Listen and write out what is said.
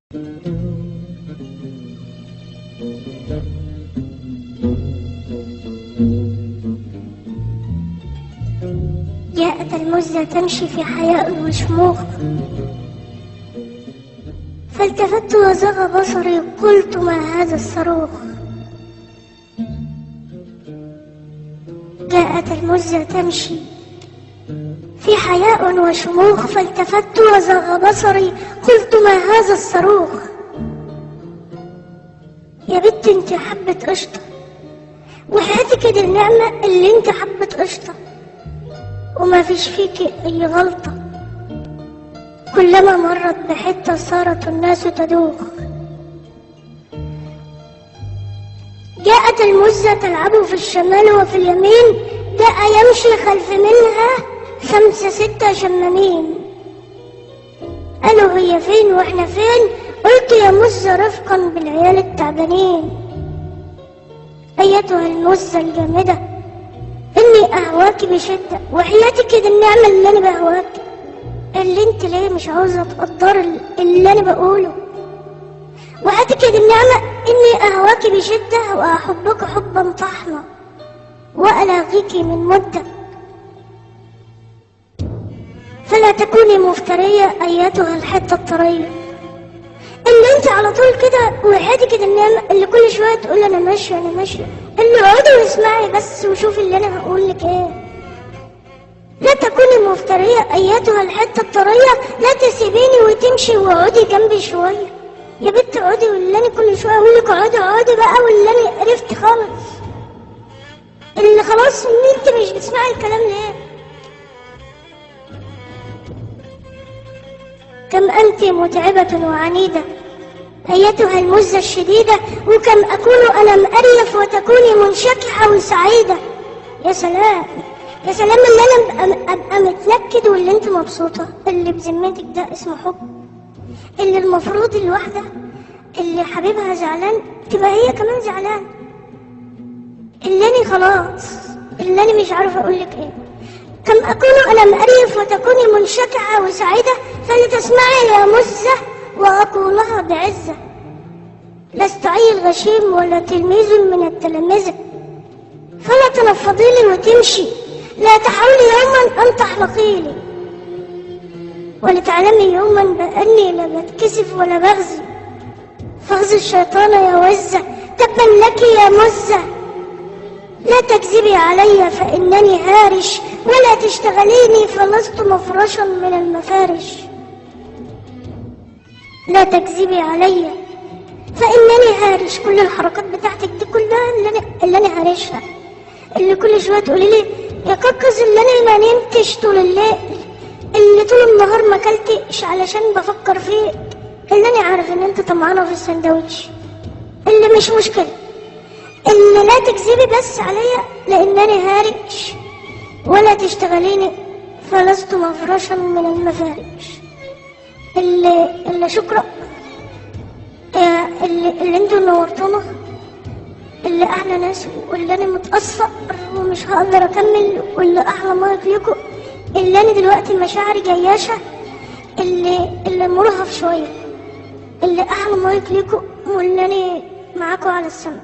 جاءت المزة تمشي في حياء وشموخ، فالتفت وزغ بصري، قلت ما هذا الصاروخ. جاءت المزة تمشي في حياء وشموخ، فالتفت وزغ بصري، قلت ما هذا الصاروخ. يا بنت انت حبة قشطة، وحياتك دي النعمة اللي انت حبة قشطة، وما فيش فيكي اي غلطة، كلما مرت بحتة صارت الناس تدوخ. جاءت المزة تلعب في الشمال وفي اليمين، جاء يمشي خلف منها 5 6 شمامين. قالوا هي فين واحنا فين؟ قلت يا مزة رفقا بالعيال التعبانين. ايتها المزة الجامدة، اني اهواك بشدة، وحياتك دي النعمة اللي انا بهواك، اللي انت ليه مش عاوزة تقدر اللي انا بقوله. وحياتك دي النعمة اني اهواك بشدة، واحبك حبا طحنا، والاغيك من مدة، فلا تكوني مفترية ايتها الحتة الطرية، اللي انت على طول كده. وحياتك دي النعمة اللي كل شوية تقول انا ماشية انا ماشية، اللي اقعدي واسمعي بس وشوفي اللي انا هقول لك ايه. لا تكوني مفترية ايتها الحتة الطرية، لا تسيبيني وتمشي واقعدي جنبي شوية. يا بنت اقعدي، واللي انا كل شوية اقول لك اقعدي اقعدي بقى، واللي انا عرفت خالص، اللي خلاص ان انت مش بتسمعي الكلام ليه. كم انت متعبة وعنيدة ايتها المزة الشديدة، وكم اكون انا مقريف وتكوني منشكحة وسعيدة. يا سلام يا سلام، اللي انا ابقى متنكد واللي انت مبسوطة، اللي بذمتك ده اسمه حب. اللي المفروض الواحدة اللي حبيبها زعلان تبقى هي كمان زعلان. اللي انا خلاص، اللي انا مش عارفة اقولك ايه. كم اكون انا مقريف وتكوني منشكحة وسعيدة، فلتسمعي يا مزة واقولها بعزة. لست عيل غشيم ولا تلميذ من التلامذة، فلا تنفضيلي وتمشي، لا تحاولي يوما ان تحلقيلي، ولتعلمي يوما بأني لا بتكسف ولا بغزي. فغز الشيطان يا وزة، تبا لك يا مزة. لا تكذبي علي فإنني هارش، ولا تشتغليني فلست مفرشا من المفارش. لا تكذبي علي فإنني هارش. كل الحركات بتاعتك دي كلها اللي أنا هارشها، اللي كل شوية تقولي لي يا كركز اللي أنا ما نمتش طول الليل، اللي طول النهار ما كلتش علشان بفكر فيك، اللي أنا عارف إن أنت طمعانة في السندوتش، اللي مش مشكلة، اللي لا تكذبي بس عليا لأنني هارش، ولا تشتغليني فلست مفرشا من المفارش. اللي شكرا، اللي انتوا نورتونا، اللي احلى ناس، واللي انا متأثر ومش هقدر اكمل، واللي احلى مايك ليكم، اللي انا دلوقتي مشاعري جياشة، اللي مرهف شوية، اللي احلى مايك ليكم، واللي انا معاكم على السما.